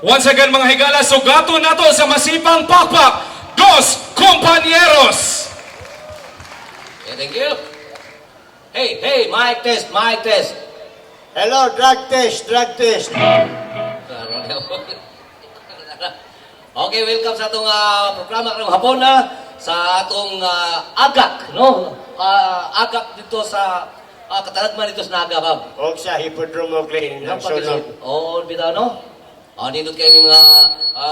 Once again mga higala, sugato nato sa masipang pakpak, Dos Compañeros! Okay, thank you. Hey, mic test, mic test. Hello, drug test, drug test. Okay, welcome sa atong programa karong hapon na sa atong agak, no? Agak dito sa katalagman dito sa Naga, Bob. O sa Hippodromo Glen, ng sunod. Oo, bitaw, no? Nindot kayo ng mga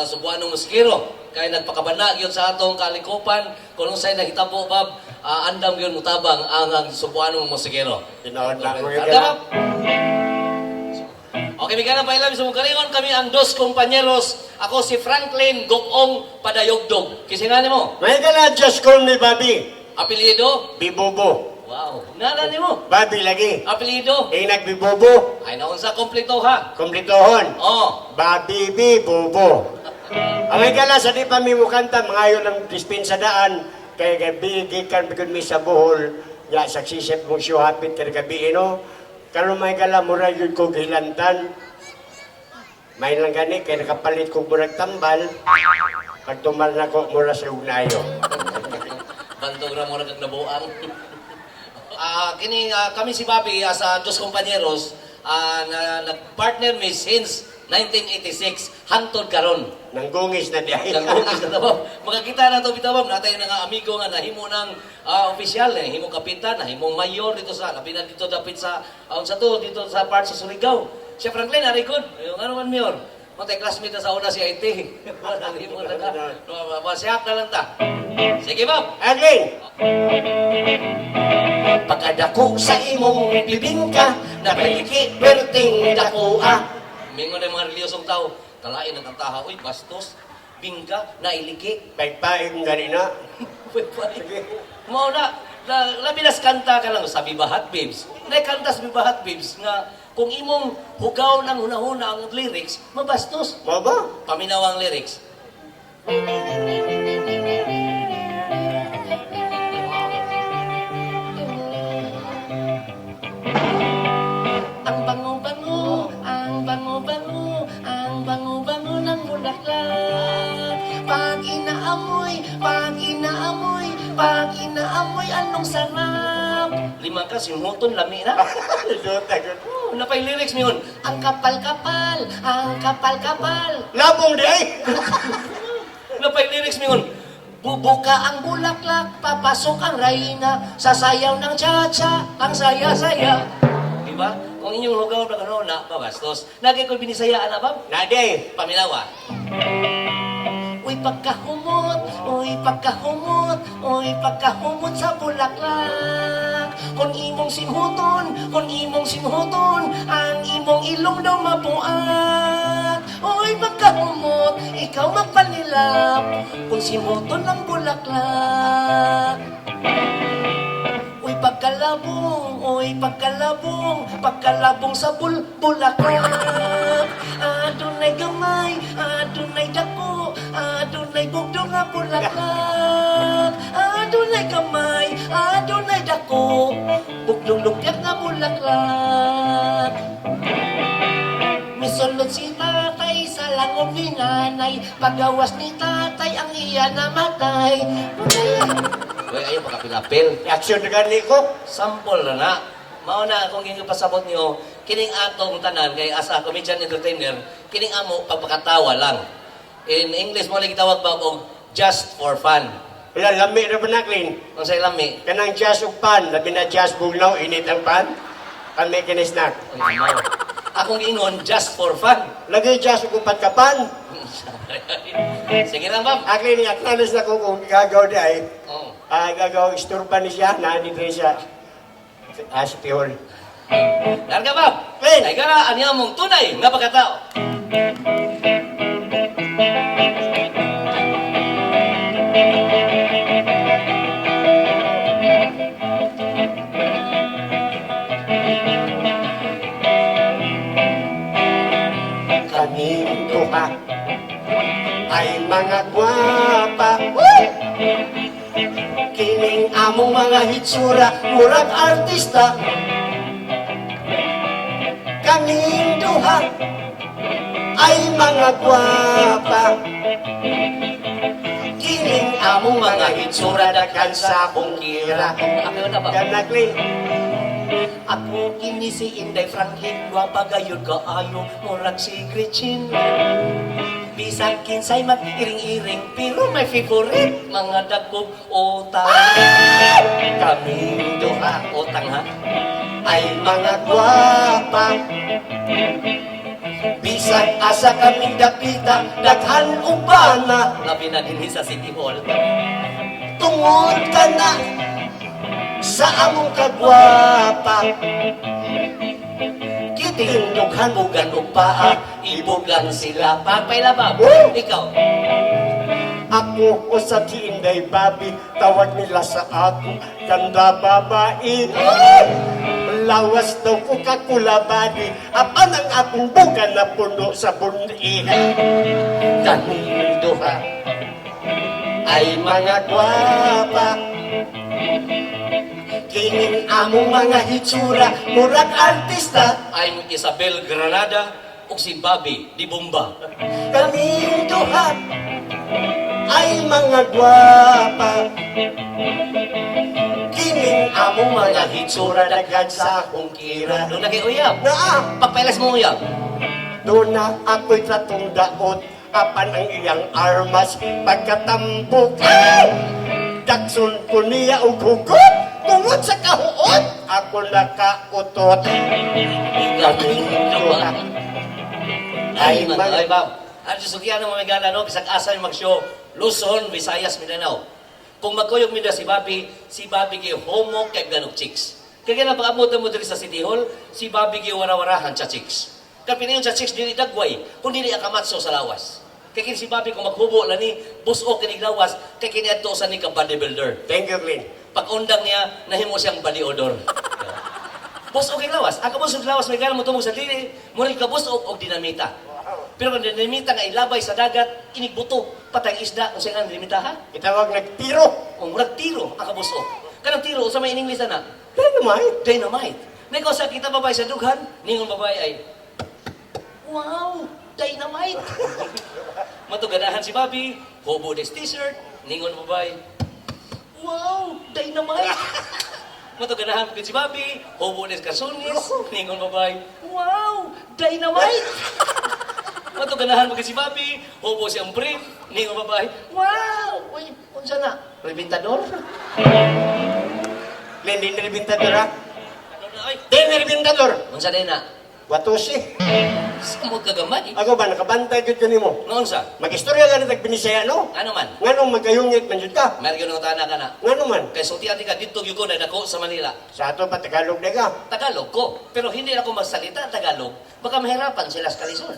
subuanong muskero. Kaya nagpakabana yun sa atong kalikupan. Kung nung sa'yo nahitabo, Bob, andam yun mutabang ang subuanong muskero. Tinood na ko yung Bob? Okay, may ganang pailam. So, kalingon kami ang Dos Compañeros. Ako si Franklin Gokong Padayogdog. Kisinganin mo? May ka na, just call me Bobby. Apelyido? Bibobo. Wow. Nalani mo? Bobby lagi. Apelyido? Nagbibobo. Ay, naon sa kompleto ha? Kumplitohon. Oh. Bobby Bibobo. Ang ikala sa di pa mi mo kanta, mga yun ang dispensa daan. Kaya bigikan bigod mi sa buhol. Ya, saksisip mong siyo hapit kaya gabi, no? Karon may kala, mura yun ko gilantan. May lang gani, kaya nakapalit ko murag tambal. Pag tumal na ko, mura sa ugnayo. Bantog na mo kag nabuang. Kami si Bobby sa Dos Compañeros nag-partner mi since 1986 hangtod karon. Nanggungis na diay. Nanggungis na tabab. Magkakita na to bitabab natay na nga amigo nga nahimo ng opisyal, nahimo kapitan, nahimo mayor dito sa lapinan dito dapit sa sa to dito sa part sa Surigao. Si Franklin arikod, yung ano man mayor. Matay classmate na sa una si IT. Nahimo na ka. Masyak na lang ta. Sige, Bob. Again. Pagkadako sa imong bibingka, napaliki perting dakoa. Mingon na mga reliyosong tao, kalain ang kantaha, uy, bastos, bingka, nailiki. Pagpaing ganina. Mao na, labinas kanta ka lang sa Bibahat Babes. Naikanta sa Bibahat Babes nga, kung imong hugaw ng hunahuna ang lyrics, mabastos. Mo ba? Paminaw ang lyrics. Ang bango-bango, ang bango-bango, ang bango-bango ng bulaklak. Pag inaamoy, pag inaamoy, pag inaamoy, anong sarap. Lima ka, simuton, lami na. Napay lyrics mo yun. Ang kapal-kapal, ang kapal-kapal. Labong di. Napay lyrics mo yun. Bubuka ang bulaklak, papasok ang reyna, sasayaw ng cha-cha, ang saya-saya. Diba? Kung inyong hugaw na gano'n na, babastos. Nagay ko binisayaan na, Bob? Nade. Paminawa. Uy, pagkahumot, uy, pagkahumot, uy, pagkahumot sa bulaklak. Kung imong simhuton, ang imong ilong daw mabuak. Uy, pagkahumot, ikaw magpanilap, kung simhuton ng bulaklak. Uy, pagkalabong sa bulaklak. Adunay gamay, adunay dako, adunay bugdong nga bulaklak. Adunay gamay, adunay dako, bugdong lupyak nga bulaklak. Misulod si tatay sa langom ni nanay, pagawas ni tatay ang iya namatay. Uy, ayaw makapilapil. Action na gani ko. Sample na na. Mauna, kung yung pasabot nyo, kining atong tanan, kay as a comedian entertainer, kining amo, pagpakatawa lang. In English mo lang itawag ba og just for fun. Wala, lami na ba naklin? Kung sa'yo lami, Kanang jazz ug pan, labi na jazz bugnaw, init ang pan. Kami kinisnak. akong ingon, just for fun. Lagi jazz ug pan kapan. Sige lang, Bob. Aklin ni acknowledge na ko kung gagaw di ay. Oh. Gagaw isturban ni siya, nani din siya. Si Pihol. Larga, Bob. Clean. Ay gara, aniya mong tunay nga pagkatao. Kaming duha ay mga gwapa. Kining among mga hitsura, murag artista. Kaming duha ay mga gwapa. Kining Among mga hitsura daghan sa akong kira. Ako na ba? Kanaklin. Ako kini si Inday Franklin, wa pagayod kaayo, murag si Gretchen. Bisag kinsay mag-iring-iring, pero may favorite, mga dagkog utang. Kaming duha, utang ha? Ay mga gwapa. Bisag asa kaming dakita, daghan ubana. Labi na din sa City Hall. Tungod ka na sa among kagwapa. Kiting dughan bugan ug paa, ibugan sila. Pagpailabab, ikaw. Ako o sa Inday Babi, tawag nila sa ako, ganda babae. Lawas daw ko kakulabadi, apan ang akong bugan na puno sa bundi. Kaming duha. Ay mga gwapa. Kining among mga hitsura, murag artista. I'm Isabel Granada ug si Bobby Di Bomba. Kaming duha ay mga gwapa. Kining among mga hitsura, daghan sa akong kira. Doon na kay uyab. Naa, Pagpailas mo uyab. doon na ako'y tatong daot, apan ang iyang armas pagkatambok. Dakson ko niya og hugot, tungod sa kahuot, ako nakautot. Kaming duha. Ay, Ay, man, ay, Bob. Ano sugyan ng mga gala, no? Bisag asa yung mag-show. Luzon, Visayas, Mindanao. Kung magkuyog mi na si Bobby kay homo kay ganong chicks. Kaya na pag-amot mo diri sa City Hall, si Bobby kay warawarahan sa chicks. Kaya pinayon sa chicks, dili dagway, kung dili akamatso sa lawas. Kaya kini si Bobby kung maghubo lang ni, buso kinig lawas, kaya kini ato sa ni ka bodybuilder. Thank you, Glenn. Pag undang niya, nahimo siyang body odor. Buso kay lawas. Ako buso kay lawas, may gana mo tumog sa dili, muli ka buso og dinamita. Pero kung dinamita nga ilabay sa dagat, inigbuto, patay isda, kung saan ang dinamita ha? Itawag nagtiro. O murag tiro, ang kabuso. Kanang tiro, sa may in-English na, Dynamite. dynamite. Niko sa kita babae sa dughan, ningon babae ay, wow, dynamite. Matugadahan si Bobby, hobo des t-shirt, ningon babae, wow, dynamite. Matugadahan ko si Bobby, hobo des kasunis, ningon babae, wow, dynamite. Matugadahan mo si Bobby, hobo siyang brief, ningon babae, wow, uy, unsa na, reventador? Glenn, di niribintador ha? Ano na, ay, Di niribintador. unsa na na? Watusi. Samot kagamay. Ako ba, nakabantay gud ko nimo. Noon sa? Magistorya ka na tagbinisaya, no? Ano man? Nganong magkayungit man jud ka? Meron yung tana ka na. Ngano man? Kay sulti ati ka dito gyud ko na dako sa Manila. Sa ato pa Tagalog na ka. Tagalog ko. Pero hindi ako magsalita Tagalog. Baka mahirapan sila sa kalisod.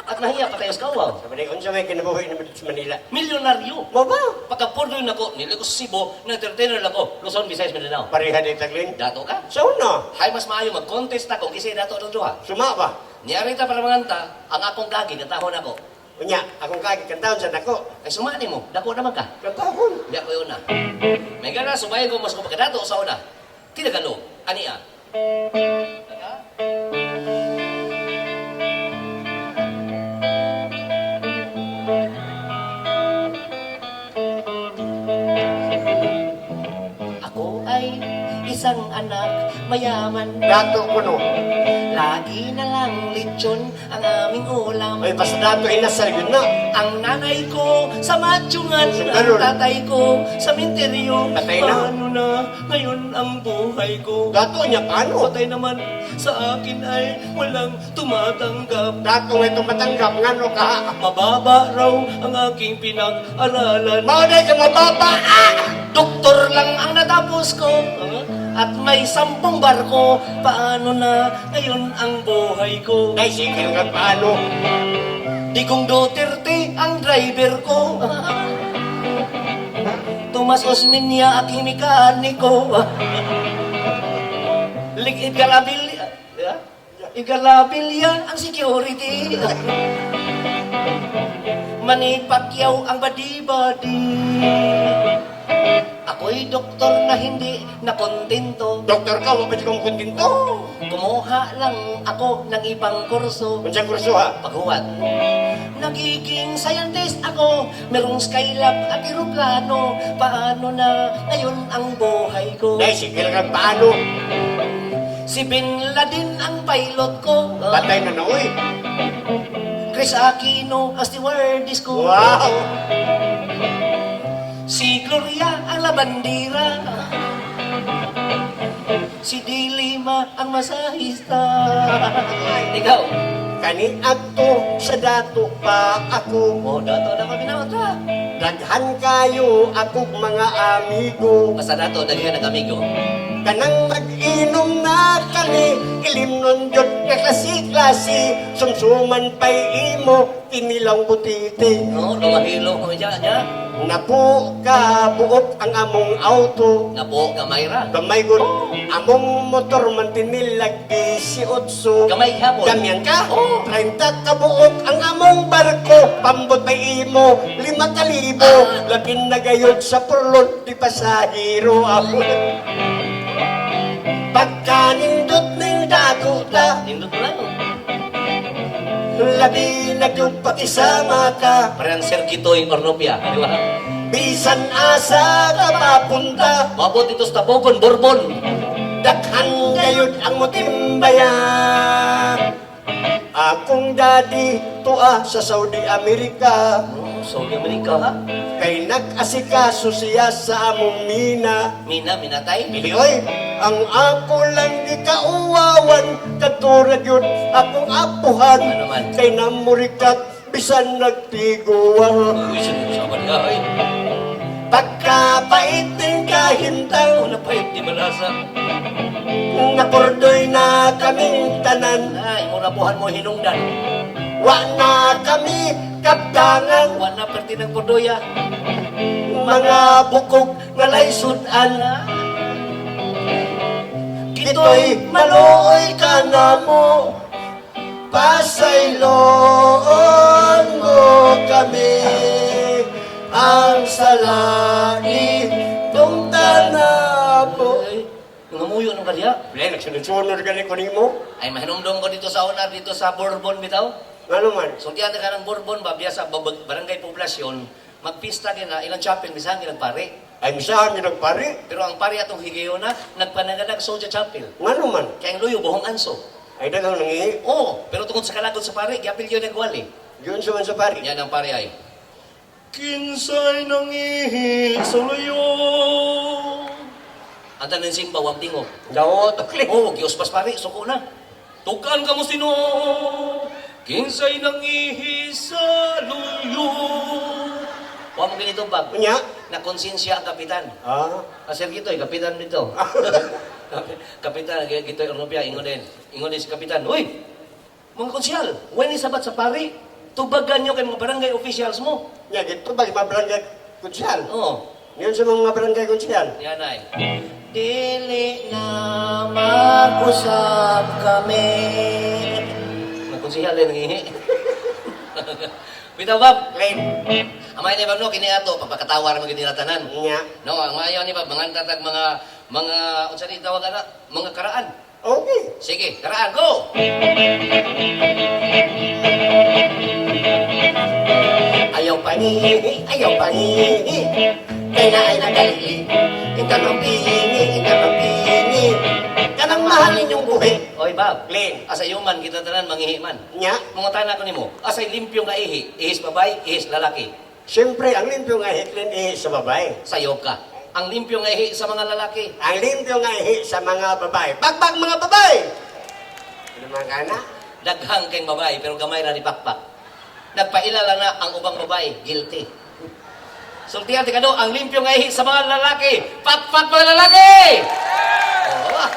At mahiya pa tayo sa kawaw. Sabi na, unsa may kinabuhi naman sa Manila. Milyonaryo. Mo ba? Pagka-porno na ko, nili ko sa Cebu, na-entertainer lang ko. Luzon, Visayas, Mindanao. Pareha di taglin. Dato ka? Sa una, Hay mas maayo mag-contest na kung kisay dato ng duha. suma ba? Niyari ta para manganta, ang akong gagi, katahon ako. Unya, akong kagi kantaon sa dako. Ay sumani mo, dako naman ka. Kantahon. Di ako yun na. May gana, sumayin ko mas kung pagkadato sa una. Tinagalo, ania. Ako ay isang anak mayaman. Dato ko no. Lagi na lang lechon ang aming ulam. Ay, basta dato inasal yun na. Ang nanay ko sa matsyungan, ang Ganun. tatay ko sa minteryo. Patay na. Paano na ngayon ang buhay ko? Dato niya, paano? Patay naman sa akin ay walang tumatanggap. Dato nga itong matanggap, ngano ka? Mababa raw ang aking pinag-aralan. Maunay ka mababa! Doktor lang ang natapos ko. At may 10 barko. Paano na ngayon ang buhay ko? Ay, sige nga paano? Digong Duterte ang driver ko. Tomas Osmeña aking mekaniko. Igalabilya ang security. Manny Pacquiao ang badi-badi. Ako'y doktor na hindi nakontento. Doktor ka, wapit kong kontento. Kumuha lang ako ng ibang kurso. Unsang kurso ha? Paghuwat. Nagiging scientist ako, merong skylab at eroplano. Paano na ngayon ang buhay ko? Dahil sige lang paano. Si Bin Laden ang pilot ko. Patay na na, uy. Chris Aquino ang stewardess ko. Wow. Si Gloria ang labandira. Si Dilima ang masahista. Ikaw? Kani ato sa dato pa ako. Oh, dato na kami na ta. Daghan kayo akong mga amigo. Basta dato, daghan ang amigo. Kanang mag-inom na kami, ilim nun yun nga klase-klase, sumsuman pa'y imo, kinilang butiti. No, lumahilo ko dyan, ya. Napo ka buok ang among auto, Napo, gamay ra. gamay gun, among motor man tinilag 18. Gamay hapon. Gamyan ka? Oo. 30 ka buok ang among barko, pambot pa'y imo, 5,000, labing na gayod sa purlot, di pasahero ako. Pagkanindot ng dato ta, Nindot mo lang. labi naglupat isama ka, Parang Sergitoy Ornopia, di ba? bisan asa ka mapunta, Mabot dito sa Tabogon, Bourbon. dakhan gayod ang motimbaya. Akong daddy tua sa Saudi Amerika, Oh, Saudi America, ha? kay nag-asikaso siya sa among mina. Minatay? Dili oy, ang ako lang di kauwawan, katurag yun akong apuhan, Ano man? kay namurikat bisan nagtiguan. Uy, sunod sa baliya, ay. Pagkapait ng kahintang, Una pa yung di malasa. napurdoy na kaming tanan, Ay, muna buhan mo hinungdan. wa na kami kaptangan, Wala perti ng Podoya. mga bukog nga laysudan. Kito'y maluoy ka na mo, pasayloon mo kami, ang salangit ng tanabo. Ay, nangamuyo ng kaliya. Wala, nagsunod-sunod ka ni mo. Ay, mahinumdum ko dito sa una, dito sa Bourbon, bitaw. Ano man? So, tiyan ka ng Bourbon, babya sa barangay poblasyon, magpista din na ilang chapel, misahan ilang pare. Ay, misahan niyo nagpari. Pero ang pare atong higayona, nagpanagalag Soldier Chapel. Ano man? Kaya ang luyo, buhong anso. Ay, dagang nangihi. Oo, pero tungkol sa kalagod sa pare, gyapil yun nagwali. Yun sa man sa pari. Yan ang pare ay. Kinsay nangihi sa luyo. Ang tanan simba, wang tingog. Daot, okay. Oo, Diyos pas pare, suko na. Tukan ka mo sino, kinsay nang ihi sa luyo. Huwag mo ganito bag. Kunya? Na konsensya ang kapitan. Ah. Sir Gitoy, kapitan dito. Kapitan, Gitoy Ornopia, ingon din si kapitan. Uy, mga konsyal, when sabat sa pari, tubagan nyo kay mga barangay officials mo. Nya, gito ba, mga barangay konsyal? Oo, Yun sa mga barangay konsyal. yan ay. Dili na mag-usap kami. Mga konsyal din nangihi. Bitaw Bob, Plain. amay ni Bob no, kini ato, papakatawa naman gini tanan. Nya. No, ang mayo ni Bob, mga tatag mga unsa ni tawag ana, mga karaan. Okay. Sige, karaan, go! Ayaw pangihi, kay na ay nagali. Itanong pini, kanang mahalin yung buhi. Oy, Bob. Plain. Asa yuman kita tanan mangihi man. Nya, Mga tanan ko nimo, asa limpyo nga ihi, ihis babae, ihis lalaki. siyempre, ang limpyo nga hiklin sa babae. Sayo ka. Ang limpyo nga ihi sa mga lalaki. Ang limpyo nga sa mga babae. Bagbag mga babae! Ano mga kana? Daghang kayong babae, pero gamay ra ni pakpak. Nagpailala na ang ubang babae, guilty. Sultihan ti kado, ang limpyo nga ihi sa mga lalaki. Pakpak mga lalaki! Oh,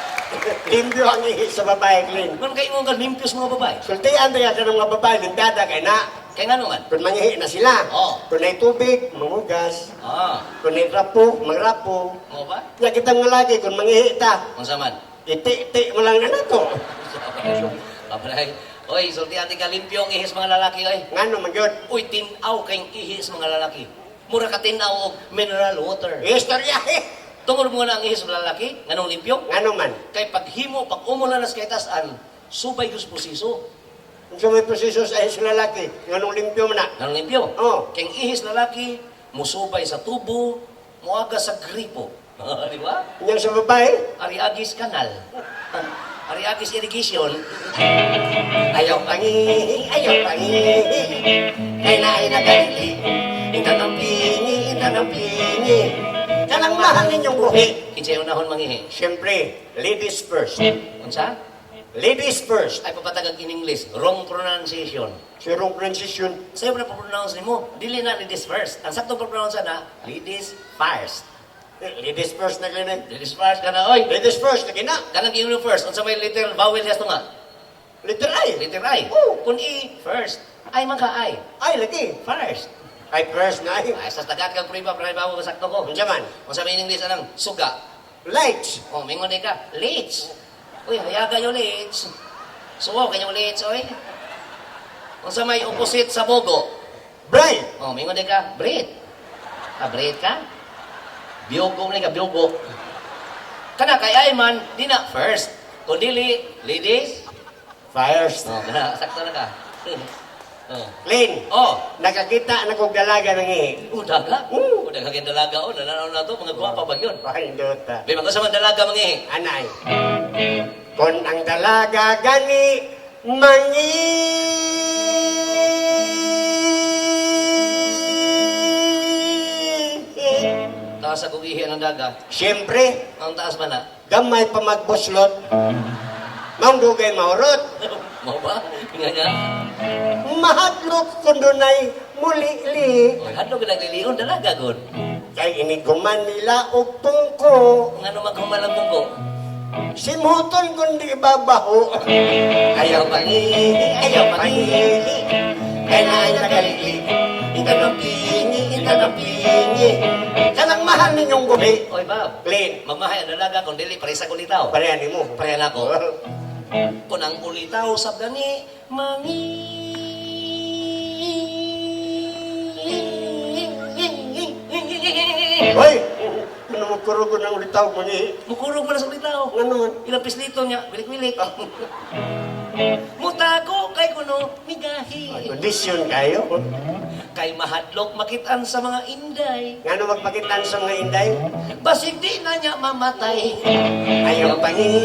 Limpyo ang ihi sa babae, Clint. man kayo nga limpyo sa mga babae. Sultian tayo ka ng mga babae, lindada kay na. Kaya nga naman. Kung mangihi na sila. Oo. Kung may tubig, mangugas. Ah, Kung may rapo, mangrapo. mo ba? Nya kita nga lagi, kung mangihi ta, Kung saman. iti-iti mo lang na nato. Kaparay. Oy, sultihan ti ka limpyo ang ihis mga lalaki, oy. Nga no, magyod. Uy, tinaw kayong ihis mga lalaki. Mura ka tinaw og mineral water. Istorya eh. Tungod mo na ang ihis mga lalaki, nganong limpyo. Nga no man. Kay paghimo, pag umulan nas kay tasan, subay gus posiso. Kung may proseso sa ihis lalaki, nganong limpyo mo na. Nang limpyo. Oh. Keng ihis lalaki, musubay sa tubo, muaga sa gripo. Di ba? Yan sa babae, Ariagis Canal. Ariagis Irrigation. ayaw pangihi, kay naay nagalili. Intanong pingi, kanang mahal ninyong buhi. Kinsay unahon mangihi. Siyempre, ladies first. Unsa? Ladies first. Ay papatagag in English. Wrong pronunciation. Sirong transition. Sa'yo na pronounce ni mo. Dili na ladies first. Ang saktong pronounce na, ladies first. Ladies first na ganun. Ladies first ka na, oy. Ladies first na gina. Kanang yung first. Unsa may little vowel has to nga? Little I. Little I. Oh. Kung I, first. Ay man ka I. Ay, lagi. First. Ay, first na ay. Ay, sa tagat kang priba, para bawo sakto ko. Ang jaman. Kung sa may English, anang suga. Lights. O, mingon ka, leech. Uy, hayaga yung leech. Suwaw kanyang leech, oy. Kung sa may opposite sa bogo. Bright. O, mingon ka, breed. Breed ka? Biyogo mo ka, biyogo. Kana kay Ayman, di na first. Kung dili, ladies. First. O, kana, sakto na ka. O. Clean. Oh, Nakakita na kong dalaga ng ihi. daga. Daga kang dalaga. O, nananaw na to, mga guwapa ba yun? Pahindota. Di ba sa mga dalaga mangihi? Anay. Kung ang dalaga gani, mangihi. Taas sa kugihi ng daga. Siyempre, Ang taas man na. gamay pa magbuslot. Maunggugay maurot. Mau ba? Nga niya. Mahadlok kung dunay muli-li. Oy, hadlo ka naglilion, dalaga gud. Kay iniguman nila og tungko. Nga naman kumalang ko. Simuton kundi babaho. Ayaw pangihi, kay naay nagalili. Intanong pingi, kanang mahal ninyong gubi. Oy, Bob. Clean. Magmahay ang dalaga kung dili parisa ko litaw. Parehan mo. Pareha na ko. Kung ang ulitaw sa gani, Hoy! Ano mo kurugo ng ulitaw mo ni? Mukurong pala sa ulitaw. Ano man? Ilang pislito niya, bilik-bilik. Mutago kay kuno, migahi. Kondisyon kayo. Kay mahadlok makitaan sa mga inday. Ngano magpakitan sa mga inday? Basig di na niya mamatay. Ayaw pangihi,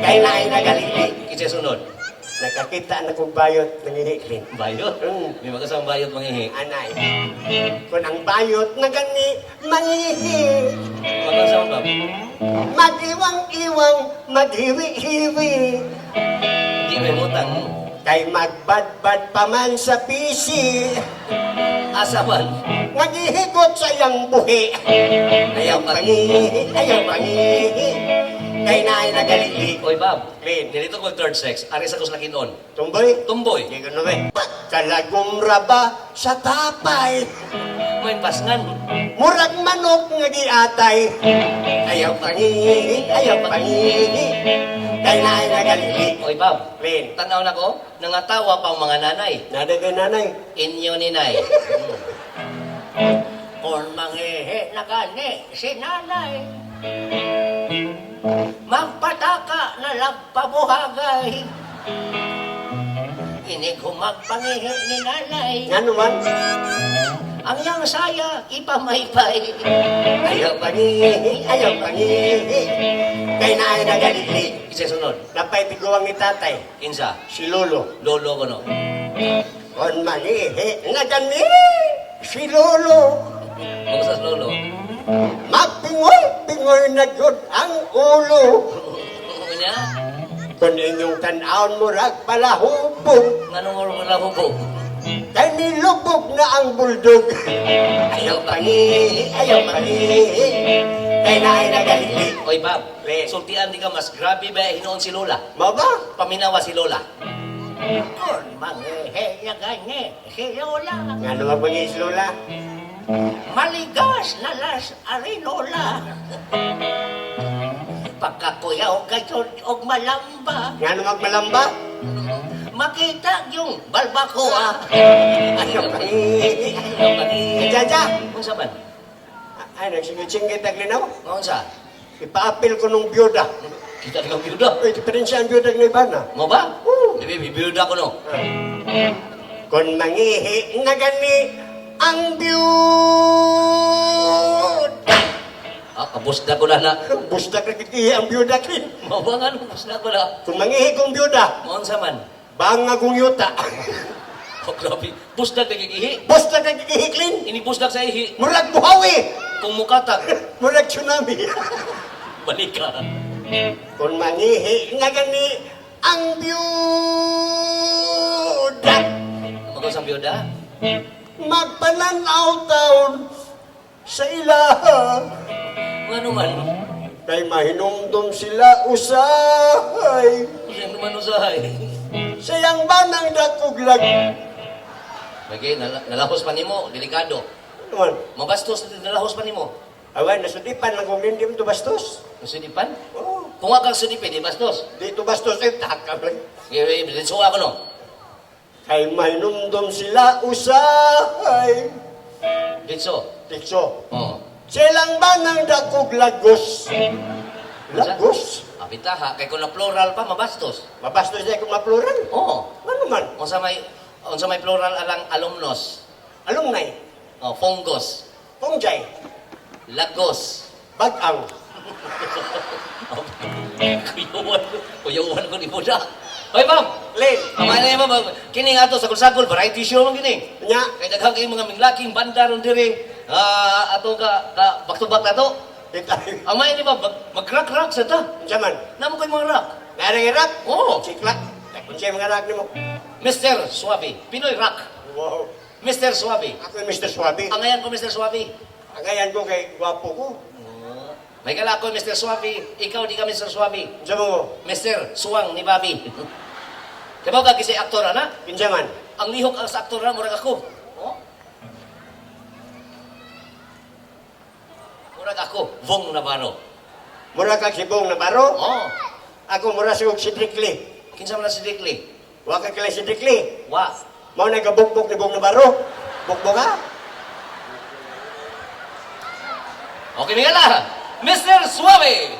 kay naay nagalili. Kitsa sunod. Nakakita na kong bayot ng ihi. Bayot? May magkasama bayot mangihi. Anay. Kung ang bayot na gani, mangihi. Magkasama ba? Magiwang-iwang, maghiwi-hiwi. Di may mutang. Kay magbadbad pa man sa pisi. Asaman. Maghihigot sa iyang buhi. Ayaw pangihi, kay naay nagalili. Oy, Bob. Clean. Nilito ko third sex. Ari sa kuslakinon. Tumboy? Tumboy. Hindi ko naman. Kalagumra ba sa tapay? May pasngan. Murag manok nga giatay. Ayaw pangihi, kay naay nagalili. Oy, Bob. Clean. Tanaw na ko, nangatawa pa ang mga nanay. Nada kay nanay. Inyo ni nay. Kung manghihi na gani si nanay, magpataka na lagpabuhagay. Inig humagpangihi ni nanay, Ngano man? ang yang saya ipamaypay. Ayaw pangihi, kay naay nagalili. Isa sunod, Napay tiguang ni tatay, kinsa, si Lolo. lolo ko no. Kung mangihi na gani, si Lolo. Kung sa lolo, Magpingoy na yun ang ulo. niya, Kung inyong tanawon mo rag palahubog, nganong oras mo lang hubo? kay nilubog na ang buldog. Ayaw pangihi, kay naay nagalili. Oy, Bob, Le. sultian di ka mas grabe ba hinoon si Lola? Mo ba? Paminawa si Lola. Kung manghihi na gani si Lola, Ngano magpangis Lola? maligas na las arinola. Pagkakuyaw kayo og malamba, Ngano magmalamba? makita yung balbacoa. Ayaw pangihi. Jaja! Kung saban? Ay, nagsinggit-singgit ang linaw. Kung sa? Ipaapil ko nung byuda. Kita dengan biuda. Uy, diferensya ang biyudag na iba na. Mau ba? Bibi, biuda ko no. Kung mangihi na gani ang biyuda. Kabusda ko na na. Busdak na kitihi ang biyuda kin. Mau ba nga no? Kabusda ko na. Kung mangihi kong biyuda, Maon sa man. banga kong yuta. Oh, grabe. Busdag na gigihi. Busdak na kitihi klin. Ini busdag sa ihi. Murag buhawi. Kung mukatag. Murag tsunami. Balik ka. Kung mangihi na gani ang biyuda. Magaw sa biuda. Magpananaw taon sa ilaha. Nga naman. Kay mahinumdum sila usahay. Kasi naman usahay. Sayang ba ng dakuglag? Lagi, nalahos pa nimo. Delikado. Naman, Mabastos na nalahos pa nimo. awan, nasudipan lang kung hindi mo ito bastos. Sudipan? Oo, Kung nga kang sudipin, di bastos. di ito bastos, takam lang. Dinsuwa ko no. Kay mahinumdum sila usahay. Dinso. Tikso, Oo. silang ba ng dakuglagos? Lagos? Apitaha, kay kung na plural pa, mabastos. Mabastos niya kung maplural. Oo. Ano man? Unsa may plural alang alumnos. Alumni, Oh, fungus. pungjay, Lagos. bagang. Kuyawan ko ni Buda. Hoy, ma'am! Len, Amay na yun, ma'am. Kini nga to, sagol-sagol, variety show man gini. nya, Kay daghang kay mga minglaking banda ron diri. Ato ka back-to-back na to. ditayo. Amay ni ba, mag-rock-rock sa ta. Diyaman, Namo ko'y mga rock. narangirak? Oo. Sikla. Kung siya mga rag ni mo. Mr. Suave. Pinoy rock. Wow. Mr. Suave. Ako yung Mr. Swabi. Ang ngayon ko, Mr. Suave. Ang ngayon ko kay gwapo ko. May kala ko, Mr. Suave. Ikaw, di ka Mr. Suave. Diyan mo, Mr. Suwang ni Bobby. Diba ka kasi aktor na? kinsaman. Ang lihok ang sa aktor na, murag ako. Oh? Murag ako, Vong Navarro. Mura kag si Bong Navarro. Oh, Ako mura si si Drickley. kinsa man na si Dickley? Wa ka kala si Drickley. Wa. Mao na gabukbok ni Bong Navarro. Bukbok ka? Okay, mga la. Mr. Suave.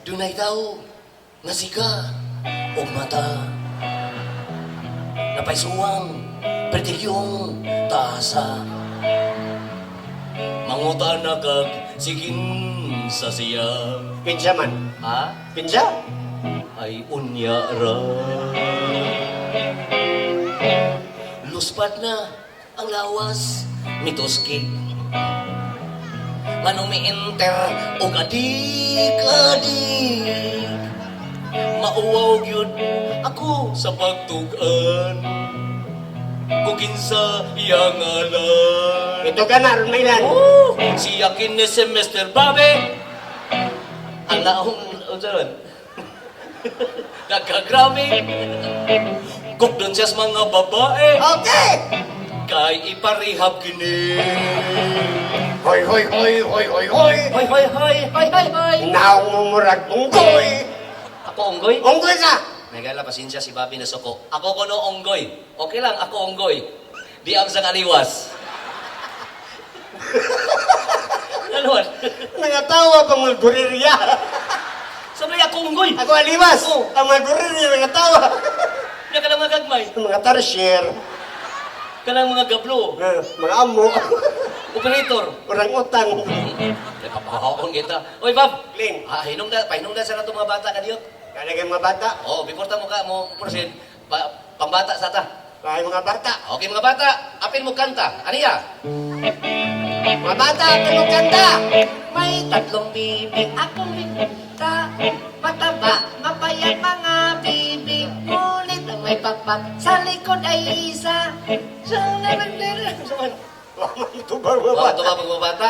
Dunay daw nga siga og mata napaisuwang pertigyong taasa mangutan na kag sigin sa siya Kinsaman. ha Kinsa? ay unya ra luspat na ang lawas mituski manong mi-enter og adik-adik mauwaw gyud ako sa pagtugan kung kinsa iya ngalan Ito ka na, Runailan. oh siya kini si Mr. Bobby ang naong unsaon nagkagrabe kung doon siya sa mga babae Okay! kay iparihab kini Hoy, hoy, hoy, hoy, hoy, hoy! hoy hoy hoy hoy hoy hoy Naong mumurag unggoy! ako unggoy Unggoy ka! Nagala, pasensya si Bobby na suko. Ako ko no onggoy. Okay lang, ako onggoy. Di am sa aliwas. Ano? Nangatawa pang mga gurirya. Sabay ako onggoy. Ako aliwas. Oh. Ang mga gurirya nangatawa. Kaya ka ng mga gagmay. Ang mga tarsier. Ka ng mga gablo. Mga amo. Operator. Orang utang. Papahakon kita. Oy, Bob. Clean. Pahinong na sa nato mga bata ka diyot. Kaya mga bata. Oh, before ta mo ka mo proceed. Pambata sa ta. Kaya mga bata. Okay, mga bata. Apil mo kanta. Aniya? Mga bata, tulog kanta. May tatlong bibig akong minta, mataba, mapayat mga bibig, ngunit ang may pakpak sa likod ay isa. Tubang mga Oh, bata. ito ba mga bata?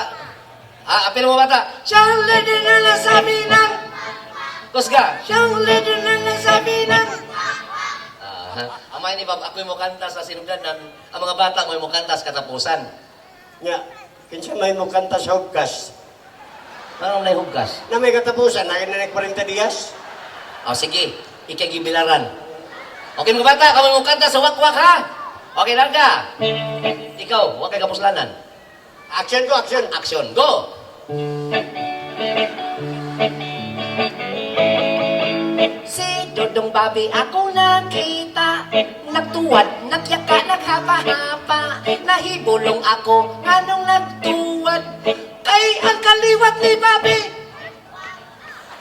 Apil mo bata. Siyang leader na nasabi ng, Kusga. siyang leader na nasabi ng, Amay ni Bob, ako mo kanta sa sinugdanan, ang mga bata mo kanta sa katapusan. Nya. Kinsa may mo kanta sa hugkas. Anong nahihugkas? Na may katapusan, na 40 dias. O sige, ikagibilaran. Okay mga bata, kami mo kanta sa wakwak ha? Okay lang ka? Ikaw, huwag kay kapuslanan. Action ko, action. Action, go! Si Dodong Babi ako nakita, nagtuwad, nagyaka, naghapa-hapa, nahibulong ako, anong nagtuwad? Kay ang kaliwat ni Babi!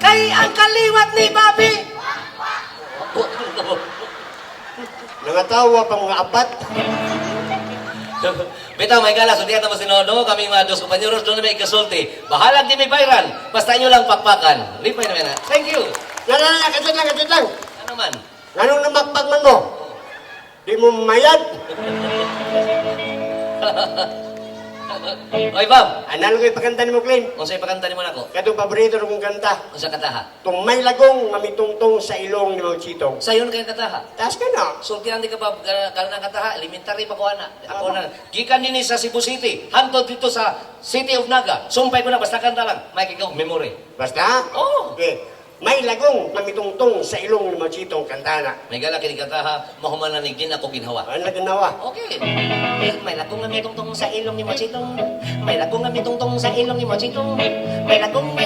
Kay ang kaliwat ni Babi! Nangatawa pa mga apat. Bitaw, may galas, hindi ata masinodo, kaming mga dos kompanyeros, doon na may ikasulti. Bahalag di may bayran, basta inyo lang pakpakan. Lipay naman na. Thank you! Kadyan lang. Ano man? Nganong namakpag man mo? Di mo mayad. Oy, Bob! Analo ko ipakanta ni mo, Clint. Kung sa'yo pakanta ni mo na ko, Katong paborito ng kong kanta. kung sa kataha. Tung may lagong nga mitungtong sa ilong ni Mang Chitong. Sayon kayo kataha. Taas ka na. Sultihan di ka pa ng kataha, elementary pa ko na. Ako na. Gikan din sa Cebu City, hantod dito sa City of Naga. Sumpay ko na, basta kanta lang. May ikaw, memory. Basta? Oo. Okay. May lagong nga mitungtong sa ilong ni Mang Chitong kantana. May gala kini kataha, mahuman na ni ako ginhawa. Ano na ginawa? Okay. May lagong nga may tungtong sa ilong ni Mochitong. May lagong nga may tungtong sa ilong ni Mochitong. May lagong nga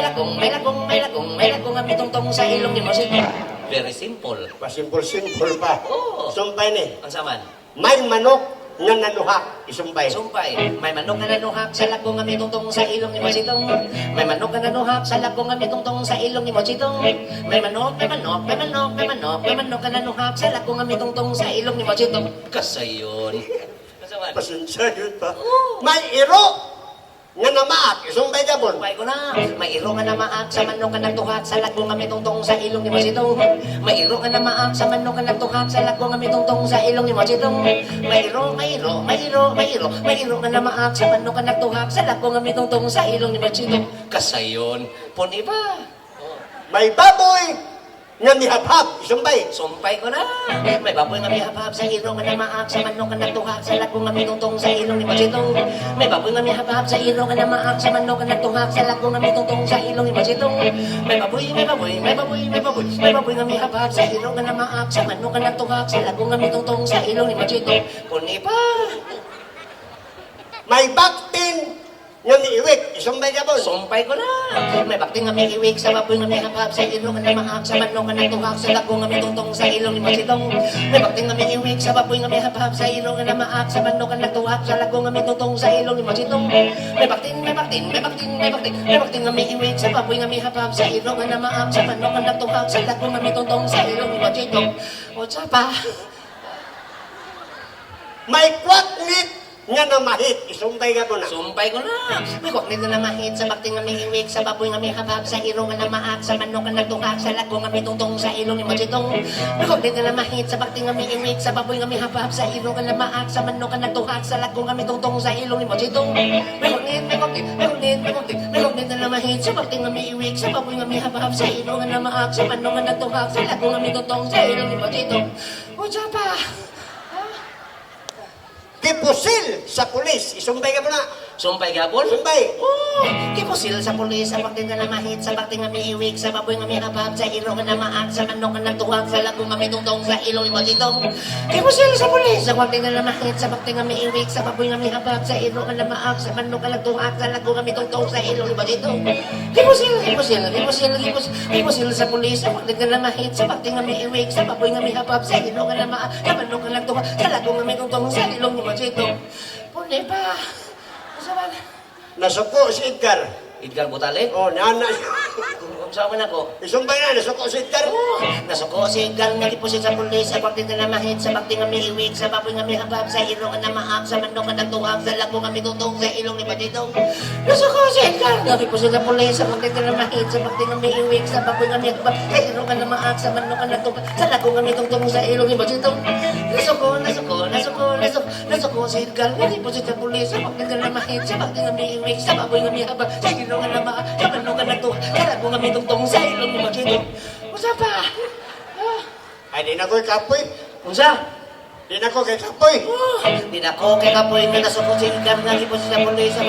may tungtong sa ilong ni Mochitong. Very simple. Pasimple-simple pa. Oo. Sumpay ni. Ang saman. May manok nga nanuha. Isumpay. Sumpay. May manok nga nanuhak sa lagong nga may tungtong sa ilong ni Mochitong. May manok nga nanuhak sa lagong nga may tungtong sa ilong ni Mochitong. May manok nga nanuhak sa lagong nga may tungtong sa ilong ni Mochitong. Kasayon. Kasaman. Pasensya yun pa. May iro nga namaak. Isumpay ka bon. Sumpay ko na, may iro nga namaak sa manok nga nagtuhak sa lagong nga may tungtong sa ilong ni Mochitong. May iro nga namaak sa manok nga nagtuhak sa lagong nga may tungtong sa ilong ni Mochitong. May iro nga namaak sa manok nga nagtuhak sa lagong nga may tungtong sa ilong ni Mochitong. Kasayon. Puni ba? May baboy nga mihab-hab. Isumpay. Sumpay ko na. May baboy nga may habhab sa iro nga namaak sa manok nga nagtuhak sa lagong nga may tungtong sa ilong ni Mochitong. May baboy nga may habhab sa iro nga namaak sa manok nga nagtuhak sa lagong nga may tungtong sa ilong ni Mochitong. May baboy nga may habhab sa iro nga namaak sa manok nga nagtuhak sa lagong nga may tungtong sa ilong ni Mochitong. Puni pa. May baktin nga miiwik. Isumpay ka bon. Sumpay ko na. May bakti nga may iwig sa baboy nga may habhab sa iro nga namaak sa manok nga nagtuhak sa lagong nga may tungtong sa ilong ni Mochitong. May bakti nga may iwig sa baboy nga may habhab sa iro nga namaak sa manok nga nagtuhak sa lagong nga may tungtong sa ilong ni Mochitong. May bakti nga may iwig sa baboy nga may habhab sa iro nga namaak sa manok nga nagtuhak sa lagong nga may tungtong sa ilong ni Mochitong. O tsapa. May kwaknit nga namahit. Isumpay ka bon. Sumpay ko na. May kwaknit nga namahit sa bakti nga may iwig sa baboy nga may habhab sa iro nga namaak sa manok nga nagtuhak sa lagong nga may tungtong sa ilong ni Mochitong. May kwaknit nga namahit sa bakti nga may iwig sa baboy nga may habhab sa iro nga namaak sa manok nga nagtuhak sa lagong nga may tungtong sa ilong ni Mochitong. May kwaknit nga namahit sa bakti nga may iwig sa baboy nga may habhab sa iro nga namaak sa manok nga nagtuhak sa lagong nga may tungtong sa ilong ni Mochitong. O tsapa. Kipusil sa pulis. Isumpay ka bon na. Sumpay gabon. Sumpay. Oh, kipusil sa pulis sa bakti nga namahit sa bakti nga may iwig sa baboy nga may habhab sa iro nga namaak sa manok nga nagtuhak sa lagong nga may tungtong sa ilong ni Mochitong. Kipusil sa pulis sa bakti nga namahit sa bakti nga may iwig sa baboy nga may habhab sa iro nga namaak sa manok nga nagtuhak sa lagong nga may tungtong sa ilong ni Mochitong. Kipusil sa pulis sa bakti nga namahit sa bakti nga may iwig sa baboy nga may habhab sa iro nga namaak sa manok nga nagtuhak sa lagong nga may tungtong sa ilong ni Mochitong. Pune pa. Saban. Nasuko si Edgar. Edgar Butalit. Oh, nana. Kung saan man ako. Isumpay na. Nasuko si Edgar. Nasuko si Edgar nga kipusin sa pulis sa bakti nga namahit sa bakti nga may iwig sa baboy nga may habhab sa iro nga namaak sa manok nga nagtuhak sa lagong nga may tungtong sa ilong ni Mochitong. Nasuko si Edgar nga kipusin sa pulis sa bakti nga namahit sa bakti nga may iwig sa baboy nga may habhab sa iro nga namaak sa manok nga nagtuhak sa lagong nga may tungtong sa ilong ni Mochitong. Nasuko si Edgar nga kipusin sa pulis sa bakti nga namahit sa bakti nga may iwig sa baboy nga may habhab sa iro nga namaak sa manok nga nagtuhak sa lagong nga may tungtong sa ilong ni Mochitong. Usa pa. Ay, di na ko'y kapoy. Unsa? Di na ko kay Kapoy. Di na ko kay kapoy nga nasukod sa igar nga gipo siya pulis sa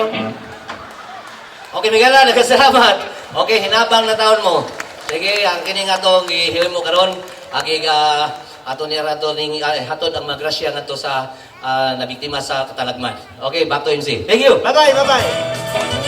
Okay, Miguel, nagkasalamat. Okay, hinabang na taon mo. Sige, ang kining atong ihiwi mo karon, agi ato ni rato ning hatod ang magrasya ngadto sa nabiktima sa katalagman. Okay, back to MC. Thank you. Bye-bye, bye-bye.